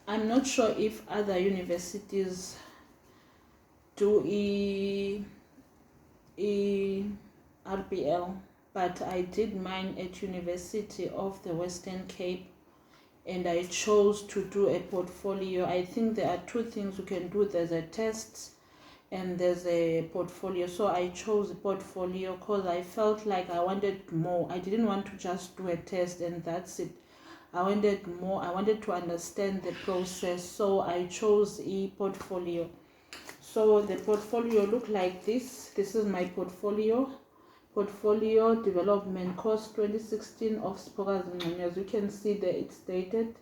I'm not sure if other universities do RPL, but I did mine at University of the Western Cape, and I chose to do a portfolio. I think there are two things you can do. There's a test and there's a portfolio. So I chose a portfolio because I felt like I wanted more. I didn't want to just do a test and that's it. I wanted more. I wanted to understand the process. So I chose a portfolio. So the portfolio looked like this. This is my portfolio. Portfolio Development Course 2016 of Spokas. As you can see there, it's dated.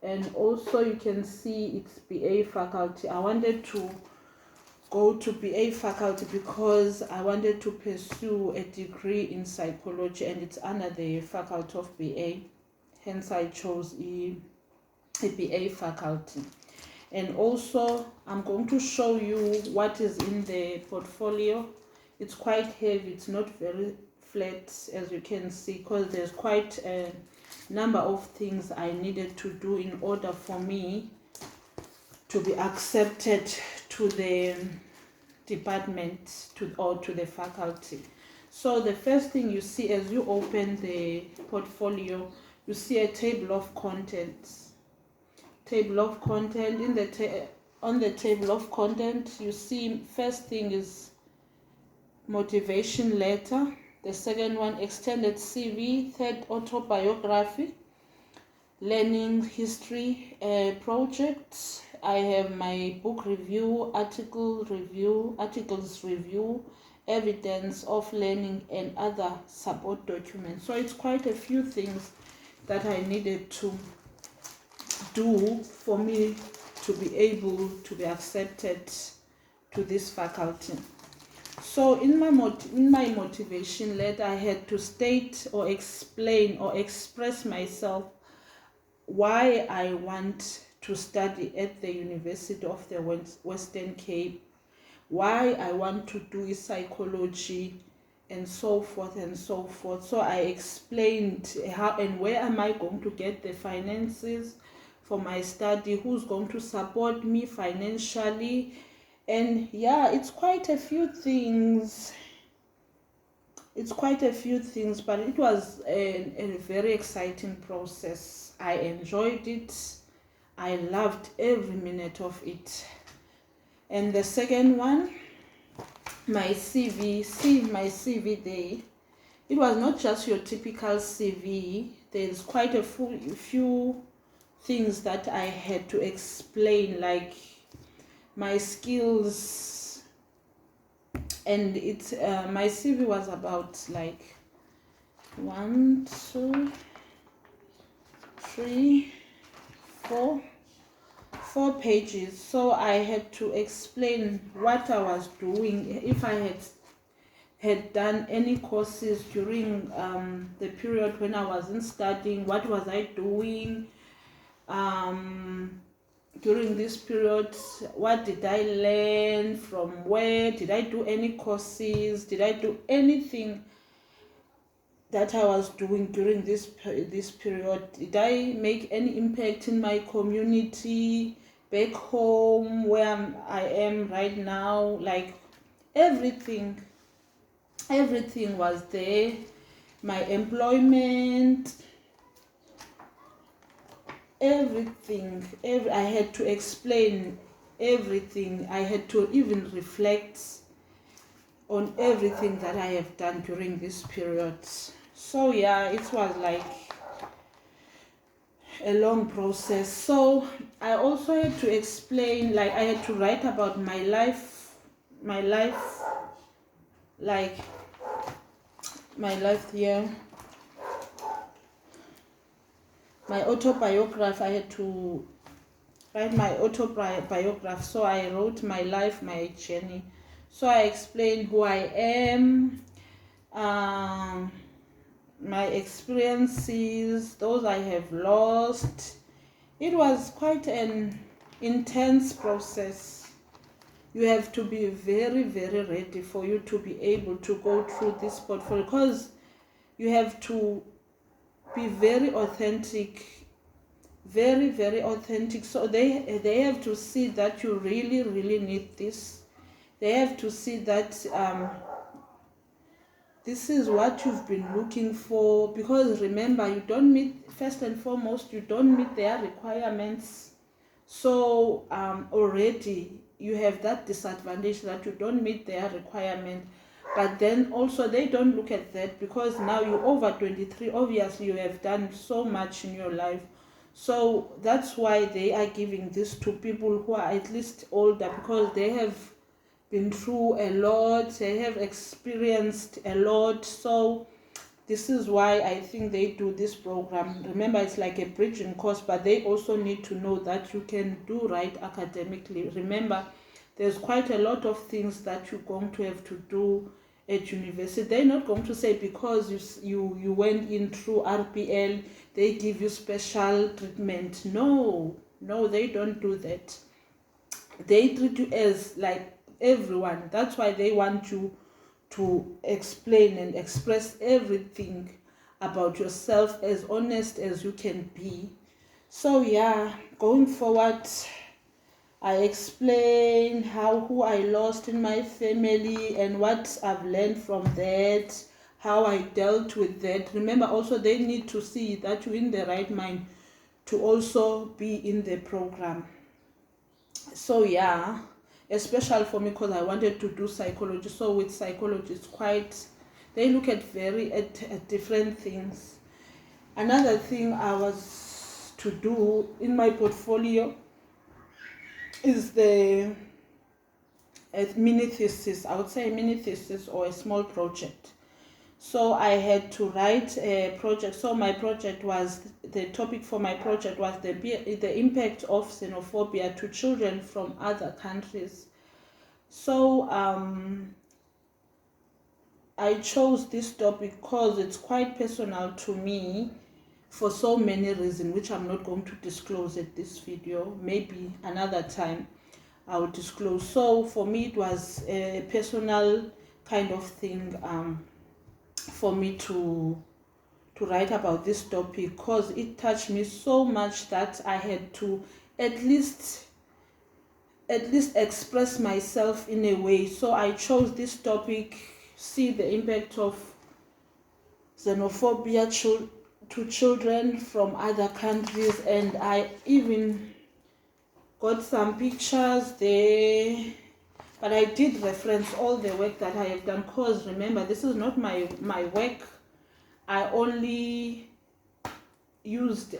And also you can see it's BA faculty. I wanted to go to BA faculty because I wanted to pursue a degree in psychology and it's under the faculty of BA. Hence I chose a BA faculty. And also I'm going to show you what is in the portfolio. It's quite heavy, it's not very flat as you can see, because there's quite a number of things I needed to do in order for me to be accepted to the department or to the faculty. So the first thing you see as you open the portfolio, you see a table of contents. Table of content. On the table of content, you see first thing is motivation letter. The second one, extended CV. Third, autobiography. Learning history project. I have my book review, articles review, evidence of learning, and other support documents. So it's quite a few things that I needed to do for me to be able to be accepted to this faculty. So in my motivation letter, I had to state or explain or express myself why I want to study at the University of the Western Cape, why I want to do psychology, and so forth and so forth. So I explained how and where am I going to get the finances for my study, who's going to support me financially, and yeah, it's quite a few things. But it was a very exciting process. I enjoyed it. I loved every minute of it. And the second one, my CV. See my CV there. It was not just your typical CV. There's quite a few things that I had to explain, like my skills. And my CV was about like 1, 2, 3, 4 pages. So I had to explain what I was doing, if I had done any courses during the period when I wasn't studying, what was I doing during this period, what did I learn, from where, did I do any courses, did I do anything that I was doing during this period, did I make any impact in my community back home where I am right now. Like everything was there. My employment, everything. I had to explain everything. I had to even reflect on everything that I have done during this period. So yeah, it was like a long process. So I also had to explain, like I had to write about my life, like my life here. My autobiography, I had to write my autobiography. So I wrote my life, my journey. So I explained who I am, my experiences, those I have lost. It was quite an intense process. You have to be very, very ready for you to be able to go through this portfolio, because you have to be very authentic, very, very authentic. So they have to see that you really, really need this. They have to see that this is what you've been looking for, because remember, you don't meet, first and foremost, you don't meet their requirements. So already you have that disadvantage that you don't meet their requirement. But then also they don't look at that, because now you're over 23, obviously you have done so much in your life. So that's why they are giving this to people who are at least older, because they have been through a lot, they have experienced a lot. So this is why I think they do this program. Remember, it's like a bridging course, but they also need to know that you can do right academically. Remember, there's quite a lot of things that you're going to have to do at university. They're not going to say because you went in through RPL, they give you special treatment. No, they don't do that. They treat you as like everyone. That's why they want you to explain and express everything about yourself as honest as you can be. So yeah, going forward, I explain who I lost in my family and what I've learned from that, how I dealt with that. Remember, also they need to see that you're in the right mind to also be in the program. So yeah, especially for me, because I wanted to do psychology. So with psychology, it's quite, they look at at different things. Another thing I was to do in my portfolio is the mini thesis. I would say a mini thesis or a small project. So I had to write a project. So my project was, the topic for my project was the impact of xenophobia to children from other countries. So I chose this topic because it's quite personal to me for so many reasons, which I'm not going to disclose at this video. Maybe another time I will disclose. So for me, it was a personal kind of thing for me to write about this topic, because it touched me so much that I had to at least express myself in a way. So I chose this topic, see the impact of xenophobia to children from other countries, and I even got some pictures there. But I did reference all the work that I have done, because remember, this is not my work. I only used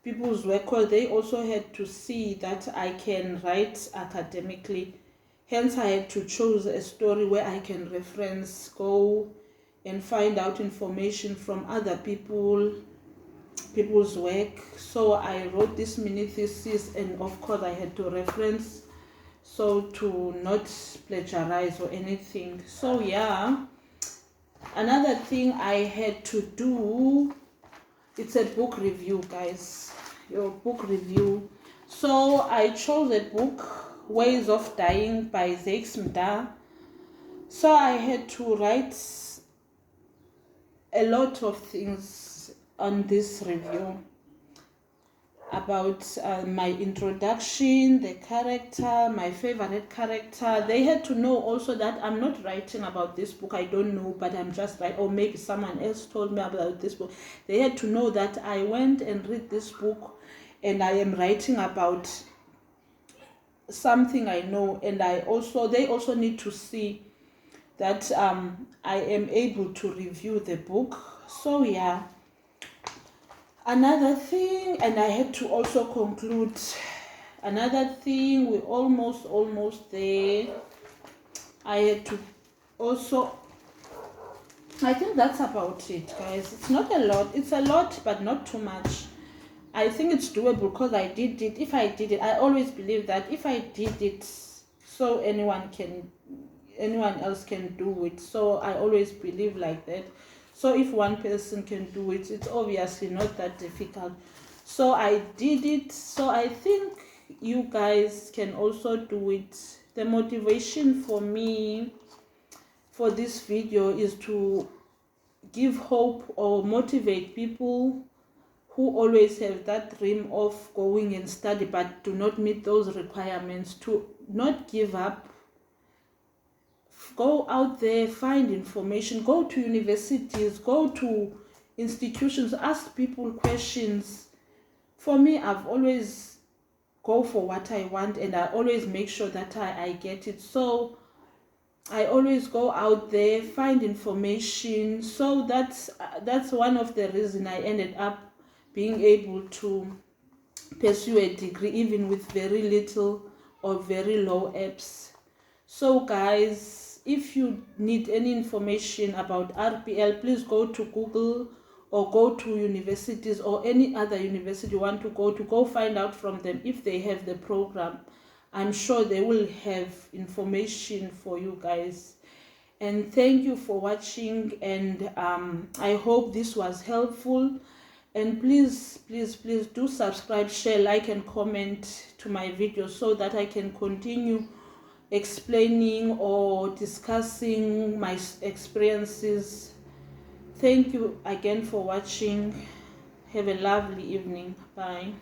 people's work, because they also had to see that I can write academically. Hence, I had to choose a story where I can reference, go and find out information from other people's work. So I wrote this mini thesis, and of course I had to reference, so to not plagiarize or anything. So yeah, another thing I had to do, it's a book review, guys. Your book review. So I chose a book, Ways of Dying by Zakes Mda. So I had to write a lot of things on this review about my introduction, the character, my favorite character. They had to know also that I'm not writing about this book. I don't know, but I'm just writing, or maybe someone else told me about this book. They had to know that I went and read this book, and I am writing about something I know. And they also need to see that I am able to review the book. So yeah. Another thing, and I had to also conclude, another thing, we're almost there. I had to also, I think that's about it, guys. It's not a lot. It's a lot, but not too much. I think it's doable, because I did it. If I did it, I always believe that if I did it, so anyone else can do it. So I always believe like that. So if one person can do it, it's obviously not that difficult. So I did it. So I think you guys can also do it. The motivation for me for this video is to give hope or motivate people who always have that dream of going and study but do not meet those requirements, to not give up. Go out there, find information, go to universities, go to institutions, ask people questions. For me, I've always go for what I want, and I always make sure that I get it. So I always go out there, find information. So that's one of the reasons I ended up being able to pursue a degree even with very little or very low apps. So guys, if you need any information about RPL, please go to Google or go to universities or any other university you want to go find out from them if they have the program. I'm sure they will have information for you guys. And thank you for watching, and I hope this was helpful. And please do subscribe, share, like and comment to my videos so that I can continue explaining or discussing my experiences. Thank you again for watching. Have a lovely evening. Bye.